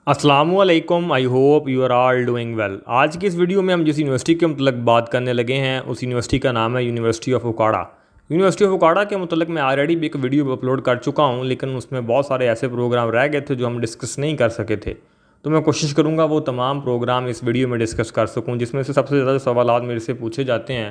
अस्सलामुअलैकुम। I hope you are all doing well. आज की इस वीडियो में हम जिस यूनिवर्सिटी के मतलब बात करने लगे हैं उस यूनिवर्सिटी का नाम है university of Okara. University of Okara के मतलब मैं ऑलरेडी भी एक वीडियो अपलोड कर चुका हूं, लेकिन उसमें बहुत सारे ऐसे प्रोग्राम रह गए थे जो हम डिस्कस नहीं कर सके थे। तो मैं कोशिश करूँगा वो तमाम प्रोग्राम इस वीडियो में डिस्कस कर सकूँ, जिसमें से सबसे ज़्यादा सवाल मेरे से पूछे जाते हैं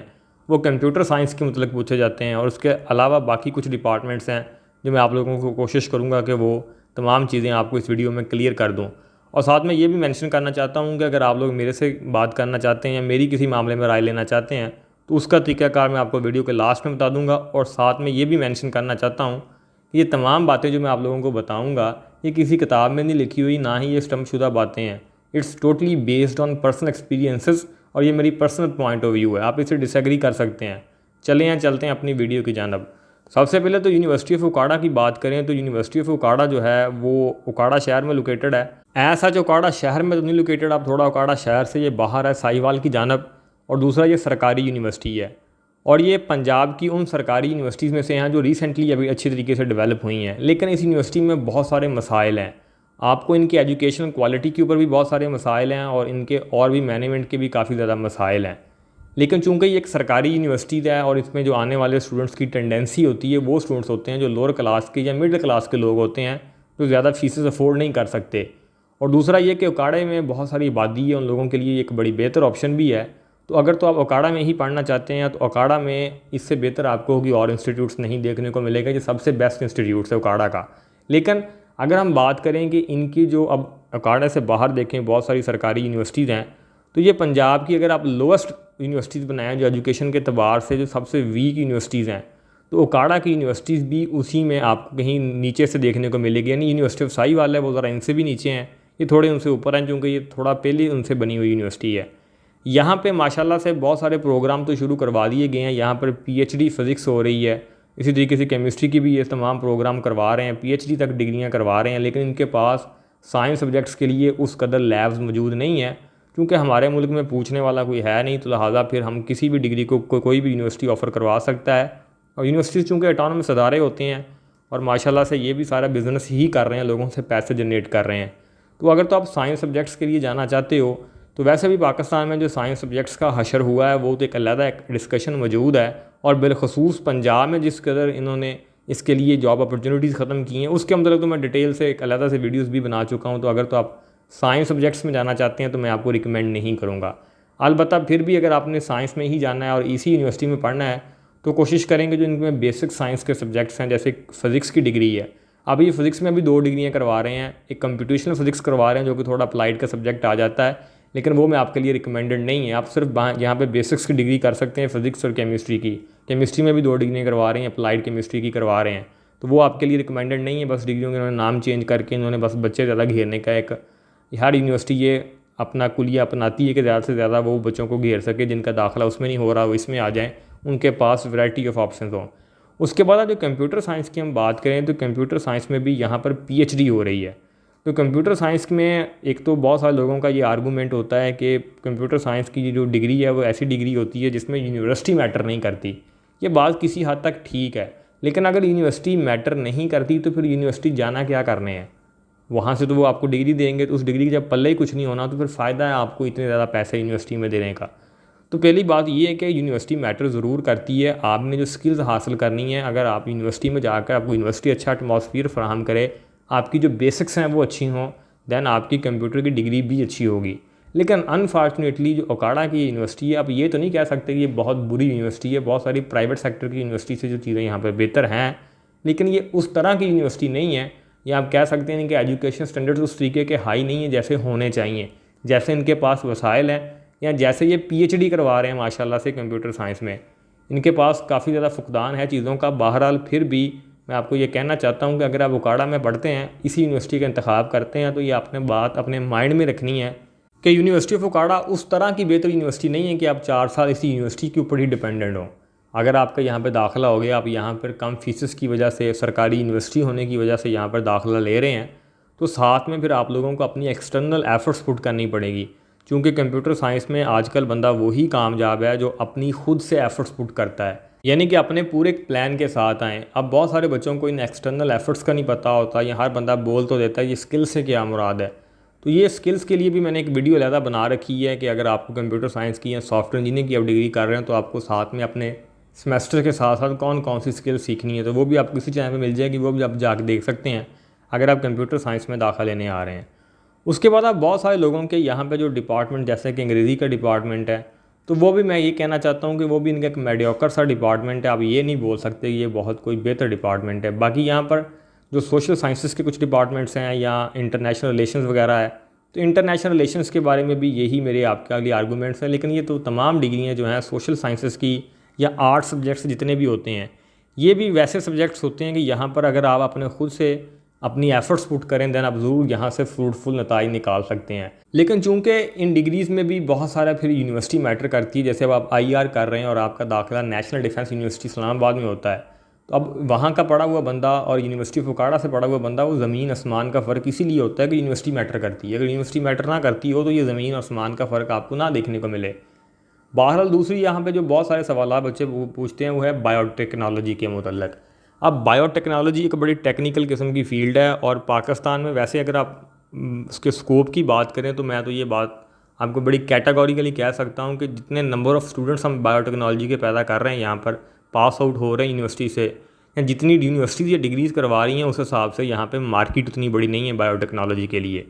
वो कंप्यूटर साइंस के मतलब पूछे जाते हैं, और उसके अलावा बाकी कुछ डिपार्टमेंट्स हैं जो मैं आप लोगों को कोशिश करूँगा कि वो तमाम चीज़ें आपको इस वीडियो में क्लियर कर दूँ। और साथ में ये भी मेंशन करना चाहता हूँ कि अगर आप लोग मेरे से बात करना चाहते हैं या मेरी किसी मामले में राय लेना चाहते हैं तो उसका तरीक़ाकार मैं आपको वीडियो के लास्ट में बता दूंगा। और साथ में ये भी मेंशन करना चाहता हूँ कि ये तमाम बातें जो मैं आप लोगों को बताऊँगा ये किसी किताब में नहीं लिखी हुई, ना ही ये स्टम्पशुदा बातें हैं। It's totally based on personal experiences और ये मेरी पर्सनल पॉइंट ऑफ व्यू है। आप इसे डिसएग्री कर सकते हैं। चलते हैं अपनी वीडियो की जानब। सबसे पहले तो यूनिवर्सिटी ऑफ ओकाड़ा की बात करें तो यूनिवर्सिटी ऑफ ओकाड़ा जो है वो ओकाड़ा शहर में लोकेटेड है। ऐसा जो ओकाड़ा शहर में तो नहीं लोकेटेड, आप थोड़ा ओकाड़ा शहर से ये बाहर है साहिवाल की जानब। और दूसरा ये सरकारी यूनिवर्सिटी है और ये पंजाब की उन सरकारी यूनिवर्सिटीज़ में से हैं जो रिसेंटली अभी अच्छी तरीके से डेवलप हुई हैं। लेकिन इस यूनिवर्सिटी में बहुत सारे मसाइल हैं। आपको इनकी एजुकेशन क्वालिटी के ऊपर भी बहुत सारे मसाइल हैं और इनके और भी मैनेजमेंट के भी काफ़ी ज़्यादा मसाइल हैं। लेकिन चूंकि ये एक सरकारी यूनिवर्सिटी है और इसमें जो आने वाले स्टूडेंट्स की टेंडेंसी होती है वो स्टूडेंट्स होते हैं जो लोअर क्लास के या मिडिल क्लास के लोग होते हैं जो ज़्यादा फीसेस अफोर्ड नहीं कर सकते। और दूसरा ये कि ओकाड़ा में बहुत सारी आबादी है, उन लोगों के लिए एक बड़ी बेहतर ऑप्शन भी है। तो अगर तो आप ओकाड़ा में ही पढ़ना चाहते हैं तो ओकाड़ा में इससे बेहतर आपको होगी और इंस्टीट्यूट्स नहीं देखने को मिलेगा। ये सबसे बेस्ट इंस्टीट्यूट्स है ओकाड़ा का। लेकिन अगर हम बात करें कि इनकी जो अब ओकाड़ा से बाहर देखें बहुत सारी सरकारी यूनिवर्सिटीज़ हैं, तो ये पंजाब की अगर आप लोएस्ट यूनिवर्सिटीज़ बनाएं जो एजुकेशन के अतबार से जो सबसे वीक यूनिवर्सिटीज़ हैं, तो ओकाड़ा की यूनिवर्सिटीज़ भी उसी में आपको कहीं नीचे से देखने को मिलेगी। यानी यूनिवर्सिटी ऑफ साहिवाल है वो ज़रा इनसे भी नीचे हैं, ये थोड़े उनसे ऊपर हैं क्योंकि ये थोड़ा पहले उनसे बनी हुई यूनिवर्सिटी है। यहाँ पे माशाल्लाह से बहुत सारे प्रोग्राम तो शुरू करवा दिए गए हैं। यहाँ पर पीएचडी फ़िज़िक्स हो रही है, इसी तरीके से केमिस्ट्री की भी ये तमाम प्रोग्राम करवा रहे हैं, पीएचडी तक डिग्रियाँ करवा रहे हैं। लेकिन इनके पास साइंस सब्जेक्ट्स के लिए उस कदर लैब्स मौजूद नहीं है क्योंकि हमारे मुल्क में पूछने वाला कोई है नहीं। तो लिहाजा फिर हम किसी भी डिग्री को कोई भी यूनिवर्सिटी ऑफ़र करवा सकता है। और यूनिवर्सिटीज़ चूँकि ऑटोनमस अदारे होते हैं और माशाल्लाह से ये भी सारा बिज़नेस ही कर रहे हैं, लोगों से पैसे जनरेट कर रहे हैं। तो अगर तो आप साइंस सब्जेक्ट्स के लिए जाना चाहते हो तो वैसे भी पाकिस्तान में जो साइंस सब्जेक्ट्स का हशर हुआ है वो तो एक अलग एक डिस्कशन मौजूद है। और बिलखसूस पंजाब में जिस कदर इन्होंने इसके लिए जॉब अपॉर्चुनिटीज़ ख़त्म की हैं उसके मतलब तो मैं डिटेल से एक अलग से वीडियोज़ भी बना चुका हूँ। तो अगर तो आप साइंस सब्जेक्ट्स में जाना चाहते हैं तो मैं आपको रिकमेंड नहीं करूँगा। अलबत्ता फिर भी अगर आपने साइंस में ही जाना है और इसी यूनिवर्सिटी में पढ़ना है तो कोशिश करेंगे जो इनमें बेसिक साइंस के सब्जेक्ट्स हैं, जैसे फ़िज़िक्स की डिग्री है। अभी ये फ़िज़िक्स में भी 2 डिग्रियाँ करवा रहे हैं, एक कंप्यूटेशनल फ़िज़िक्स करवा रहे हैं जो कि थोड़ा अप्लाइड का सब्जेक्ट आ जाता है, लेकिन वो मैं आपके लिए रिकमेंडेड नहीं है। आप सिर्फ यहाँ पे बेसिक्स की डिग्री कर सकते हैं फ़िज़िक्स और केमिस्ट्री की। केमिस्ट्री में भी 2 डिग्रियाँ करवा रहे हैं, अप्लाइड केमिस्ट्री की करवा रहे हैं, तो वो आपके लिए रिकमेंडेड नहीं है। बस डिग्रियों के इन्होंने नाम चेंज करके इन्होंने बस बच्चे ज़्यादा घेरने का एक, हर यूनिवर्सिटी ये अपना कुलिया अपनाती है कि ज़्यादा से ज़्यादा वो बच्चों को घेर सके जिनका दाखिला उसमें नहीं हो रहा वो इसमें आ जाएँ, उनके पास वैरायटी ऑफ ऑप्शन हों। उसके बाद जो कंप्यूटर साइंस की हम बात करें तो कंप्यूटर साइंस में भी यहाँ पर पीएचडी हो रही है। तो कंप्यूटर साइंस में एक तो बहुत सारे लोगों का ये आर्गूमेंट होता है कि कंप्यूटर साइंस की जो डिग्री है वो ऐसी डिग्री होती है जिसमें यूनिवर्सिटी मैटर नहीं करती। ये बात किसी हद तक ठीक है, लेकिन अगर यूनिवर्सिटी मैटर नहीं करती तो फिर यूनिवर्सिटी जाना क्या करने हैं? वहाँ से तो वो आपको डिग्री देंगे, तो उस डिग्री के जब पल्ले ही कुछ नहीं होना तो फिर फ़ायदा है आपको इतने ज़्यादा पैसे यूनिवर्सिटी में देने का। तो पहली बात ये है कि यूनिवर्सिटी मैटर ज़रूर करती है। आपने जो स्किल्स हासिल करनी है, अगर आप यूनिवर्सिटी में जाकर आपको यूनिवर्सिटी अच्छा एटमॉस्फेयर फराहम करे, आपकी जो बेसिक्स हैं वो अच्छी हों, दैन आपकी कंप्यूटर की डिग्री भी अच्छी होगी। लेकिन अनफॉर्चुनेटली जो ओकाड़ा की यूनिवर्सिटी है, आप ये तो नहीं कह सकते कि ये बहुत बुरी यूनिवर्सिटी है। बहुत सारी प्राइवेट सेक्टर की यूनिवर्सिटी से जो चीज़ें यहाँ पर बेहतर हैं, लेकिन ये उस तरह की यूनिवर्सिटी नहीं है। या आप कह सकते हैं कि एजुकेशन स्टैंडर्ड्स उस तरीके के हाई नहीं है जैसे होने चाहिए, जैसे इनके पास वसाइल हैं या जैसे ये पीएचडी करवा रहे हैं माशाल्लाह से कंप्यूटर साइंस में। इनके पास काफ़ी ज़्यादा फुकदान है चीज़ों का। बहरहाल फिर भी मैं आपको ये कहना चाहता हूँ कि अगर आप ओकाड़ा में पढ़ते हैं, इसी यूनिवर्सिटी का इंतखाब करते हैं, तो ये आपने बात अपने माइंड में रखनी है कि यूनिवर्सिटी ऑफ ओकाड़ा उस तरह की बेहतर यूनिवर्सिटी नहीं है कि आप 4 साल इसी यूनिवर्सिटी के ऊपर ही डिपेंडेंट हो। अगर आपका यहाँ पे दाखिला हो गया, आप यहाँ पर कम फीसेस की वजह से, सरकारी यूनिवर्सिटी होने की वजह से यहाँ पर दाखिला ले रहे हैं, तो साथ में फिर आप लोगों को अपनी एक्सटर्नल एफर्ट्स पुट करनी पड़ेगी। क्योंकि कंप्यूटर साइंस में आजकल बंदा वही कामयाब है जो अपनी खुद से एफर्ट्स पुट करता है, यानी कि अपने पूरे प्लान के साथ आएँ। अब बहुत सारे बच्चों को इन एक्सटर्नल एफर्ट्स का नहीं पता होता, या हर बंदा बोल तो देता है ये स्किल से क्या मुराद है। तो ये स्किल्स के लिए भी मैंने एक वीडियो अलहदा बना रखी है कि अगर आपको कंप्यूटर साइंस की या सॉफ्टवेयर इंजीनियरिंग की आप डिग्री कर रहे हैं तो आपको साथ में अपने सेमेस्टर के साथ साथ कौन कौन सी स्किल्स सीखनी है, तो वो भी आपको किसी चैनल पे मिल जाएगी, वो भी आप जाके देख सकते हैं अगर आप कंप्यूटर साइंस में दाखिला लेने आ रहे हैं। उसके बाद आप बहुत सारे लोगों के यहाँ पे जो डिपार्टमेंट जैसे कि अंग्रेज़ी का डिपार्टमेंट है, तो वो भी मैं ये कहना चाहता हूँ कि वो भी इनका एक मेडियोकर सा डिपार्टमेंट है। आप ये नहीं बोल सकते ये बहुत कोई बेहतर डिपार्टमेंट है। बाकी यहाँ पर जो सोशल साइंसेस के कुछ डिपार्टमेंट्स हैं या इंटरनेशनल रिलेशंस वगैरह है, तो इंटरनेशनल रिलेशंस के बारे में भी यही मेरे आपके लिए आर्गूमेंट्स हैं। लेकिन ये तो तमाम डिग्रियाँ जो हैं सोशल साइंसेस की या आर्ट सब्जेक्ट्स जितने भी होते हैं, ये भी वैसे सब्जेक्ट्स होते हैं कि यहाँ पर अगर आप अपने खुद से अपनी एफर्ट्स पुट करें देन आप ज़रूर यहाँ से फ्रूटफुल नताइज निकाल सकते हैं। लेकिन चूंकि इन डिग्रीज़ में भी बहुत सारा फिर यूनिवर्सिटी मैटर करती है। जैसे अब आप IR कर रहे हैं और आपका दाखिला नेशनल डिफेंस यूनिवर्सिटी इस्लामाबाद में होता है, तो अब वहाँ का पढ़ा हुआ बंदा और यूनिवर्सिटी ऑफ उकाड़ा से पढ़ा हुआ बंदा, वो ज़मीन आसमान का फ़र्क इसीलिए होता है कि यूनिवर्सिटी मैटर करती है। अगर यूनिवर्सिटी मैटर ना करती हो तो ये ज़मीन आसमान का फ़र्क आपको ना देखने को मिले। बहरहाल दूसरी यहाँ पे जो बहुत सारे सवाल बच्चे पूछते हैं वो है बायोटेक्नोलॉजी के मुतल्लिक़। अब बायोटेक्नोलॉजी एक बड़ी टेक्निकल किस्म की फ़ील्ड है और पाकिस्तान में वैसे अगर आप उसके स्कोप की बात करें तो मैं तो ये बात आपको बड़ी कैटेगोरिकली कह सकता हूँ कि जितने नंबर ऑफ़ स्टूडेंट्स हम बायोटेक्नोलॉजी के पैदा कर रहे हैं यहाँ पर, पास आउट हो रहे हैं यूनिवर्सिटी से, या जितनी यूनिवर्सिटीज़ ये डिग्रीज़ करवा रही हैं उस हिसाब से यहाँ पे मार्केट उतनी बड़ी नहीं है बायोटेक्नोलॉजी के लिए।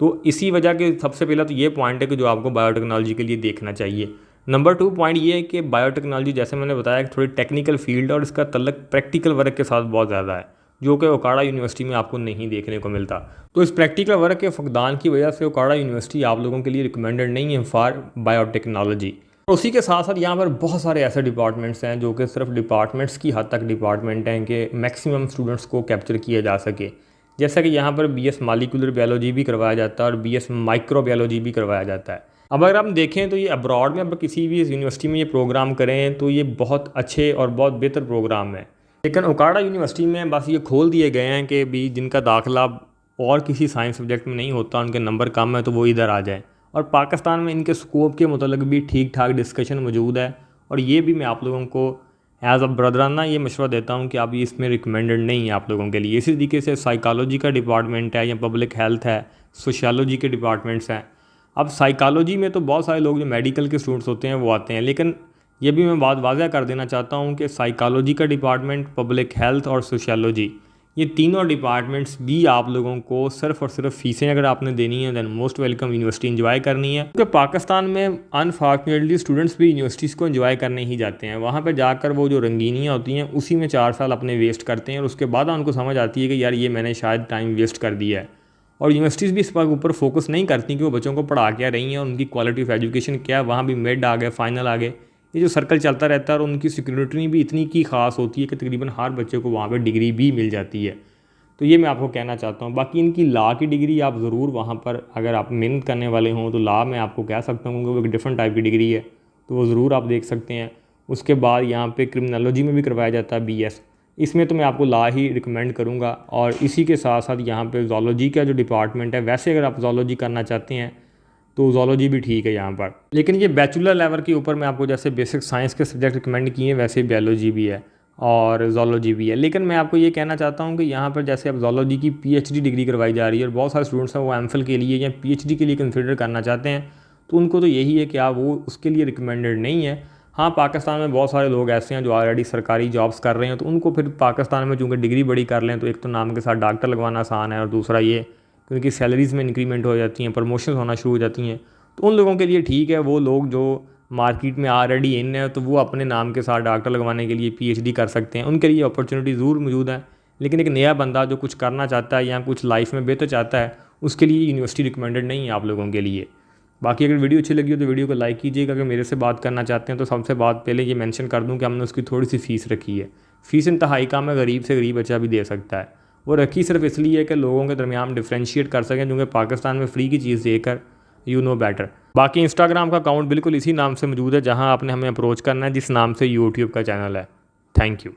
तो इसी वजह के सबसे पहला तो ये पॉइंट है कि जो आपको बायोटेक्नोलॉजी के लिए देखना चाहिए। नंबर 2 पॉइंट ये है कि बायोटेक्नोलॉजी जैसे मैंने बताया कि थोड़ी टेक्निकल फील्ड है और इसका तल्लक प्रैक्टिकल वर्क के साथ बहुत ज़्यादा है, जो कि उकाड़ा यूनिवर्सिटी में आपको नहीं देखने को मिलता। तो इस प्रैक्टिकल वर्क के फकदान की वजह से उकाड़ा यूनिवर्सिटी आप लोगों के लिए रिकमेंडेड नहीं है फॉर बायोटेक्नोलॉजी। और उसी के साथ साथ यहाँ पर बहुत सारे ऐसे डिपार्टमेंट्स हैं जो कि सिर्फ डिपार्टमेंट्स की हद तक डिपार्टमेंट हैं कि मैक्सिमम स्टूडेंट्स को कैप्चर किया जा सके। जैसा कि यहाँ पर BS मॉलिक्यूलर बायोलॉजी भी करवाया जाता है और BS माइक्रोबायोलॉजी भी करवाया जाता है। अब अगर हम देखें तो ये अब्रॉड में अब किसी भी यूनिवर्सिटी में ये प्रोग्राम करें तो ये बहुत अच्छे और बहुत बेहतर प्रोग्राम है। लेकिन उकाड़ा यूनिवर्सिटी में बस ये खोल दिए गए हैं कि भी जिनका दाखिला और किसी साइंस सब्जेक्ट में नहीं होता, उनके नंबर कम है तो वो इधर आ जाएँ। और पाकिस्तान में इनके स्कोप के मुतालिक भी ठीक ठाक डिस्कशन मौजूद है और ये भी मैं आप लोगों को एज़ अ ब्रदराना ये मशवरा देता हूँ कि आप ये इसमें रिकमेंडेड नहीं है आप लोगों के लिए। इसी तरीके से साइकोलॉजी का डिपार्टमेंट है या पब्लिक हेल्थ है, सोशियोलॉजी के डिपार्टमेंट्स हैं। अब साइकोलॉजी में तो बहुत सारे लोग जो मेडिकल के स्टूडेंट्स होते हैं वो आते हैं, लेकिन ये भी मैं बात वाज़ह कर देना चाहता हूँ कि साइकोलॉजी का डिपार्टमेंट, पब्लिक हेल्थ और सोशियोलॉजी, ये तीनों डिपार्टमेंट्स भी आप लोगों को सिर्फ़ और सिर्फ फ़ीसें अगर आपने देनी है then most welcome university enjoy करनी है। क्योंकि पाकिस्तान में अनफॉर्चुनेटली स्टूडेंट्स भी यूनिवर्सिटीज़ को एंजॉय करने ही जाते हैं। वहाँ पर जाकर वो जो रंगीनियाँ होती हैं उसी में 4 साल अपने वेस्ट करते हैं और उसके बाद उनको समझ आती है कि यार ये मैंने शायद टाइम वेस्ट कर दिया है। और यूनिवर्सिटीज़ भी इस पर ऊपर फोकस नहीं करती कि वो बच्चों को पढ़ा क्या रही हैं और उनकी क्वालिटी ऑफ एजुकेशन क्या है। वहाँ भी मिड आ गए, फाइनल आ गए, ये जो सर्कल चलता रहता है और उनकी सिक्योरिटी भी इतनी की ख़ास होती है कि तकरीबन हर बच्चे को वहाँ पर डिग्री भी मिल जाती है। तो ये मैं आपको कहना चाहता हूँ। बाकी इनकी लॉ की डिग्री आप ज़रूर वहाँ पर अगर आप मेहनत करने वाले हों तो लॉ मैं आपको कह सकता हूँ कि वो एक डिफरेंट टाइप की डिग्री है, तो वो ज़रूर आप देख सकते हैं। उसके बाद यहाँ पे क्रिमिनोलॉजी में भी करवाया जाता है BS, इसमें तो मैं आपको लॉ ही रिकमेंड करूँगा। और इसी के साथ साथ यहाँ पे ज़ूलॉजी का जो डिपार्टमेंट है, वैसे अगर आप ज़ूलॉजी करना चाहते हैं तो ज़ूलॉजी भी ठीक है यहाँ पर। लेकिन ये बैचलर लेवल के ऊपर मैं आपको जैसे बेसिक साइंस के सब्जेक्ट रिकमेंड किए हैं वैसे बायोलॉजी भी है और ज़ूलॉजी भी है। लेकिन मैं आपको ये कहना चाहता हूँ कि यहाँ पर जैसे अब ज़ूलॉजी की PhD डिग्री करवाई जा रही है और बहुत सारे स्टूडेंट्स हैं वो MPhil के लिए या PhD के लिए कंसिडर करना चाहते हैं, तो उनको तो यही है कि आप वो उसके लिए रिकमेंडेड नहीं है। हाँ, पाकिस्तान में बहुत सारे लोग ऐसे हैं जो ऑलरेडी सरकारी जॉब्स कर रहे हैं, तो उनको फिर पाकिस्तान में चूँकि डिग्री बड़ी कर लें तो एक तो नाम के साथ डॉक्टर लगवाना आसान है और दूसरा ये कि उनकी सैलरीज़ में इंक्रीमेंट हो जाती हैं, प्रमोशन होना शुरू हो जाती हैं, तो उन लोगों के लिए ठीक है। वो लोग जो मार्केट में ऑलरेडी इन है तो वो अपने नाम के साथ डॉक्टर लगवाने के लिए PhD कर सकते हैं, उनके लिए अपॉर्चुनिटी ज़रूर मौजूद है। लेकिन एक नया बंदा जो कुछ करना चाहता है या कुछ लाइफ में बेहतर चाहता है, उसके लिए यूनिवर्सिटी रिकमेंडेड नहीं है आप लोगों के लिए। बाकी अगर वीडियो अच्छी लगी हो तो वीडियो को लाइक कीजिएगा। अगर मेरे से बात करना चाहते हैं तो सबसे बात पहले ये मेंशन कर दूं कि हमने उसकी थोड़ी सी फ़ीस रखी है। फ़ीस इंतहाई कम है, गरीब से गरीब बच्चा भी दे सकता है। वो रखी सिर्फ इसलिए है कि लोगों के दरमियान डिफ्रेंशिएट कर सकें, क्योंकि पाकिस्तान में फ्री की चीज़ देकर यू नो बेटर। बाकी इंस्टाग्राम का अकाउंट बिल्कुल इसी नाम से मौजूद है जहाँ आपने हमें अप्रोच करना है, जिस नाम से यूट्यूब का चैनल है। Thank you.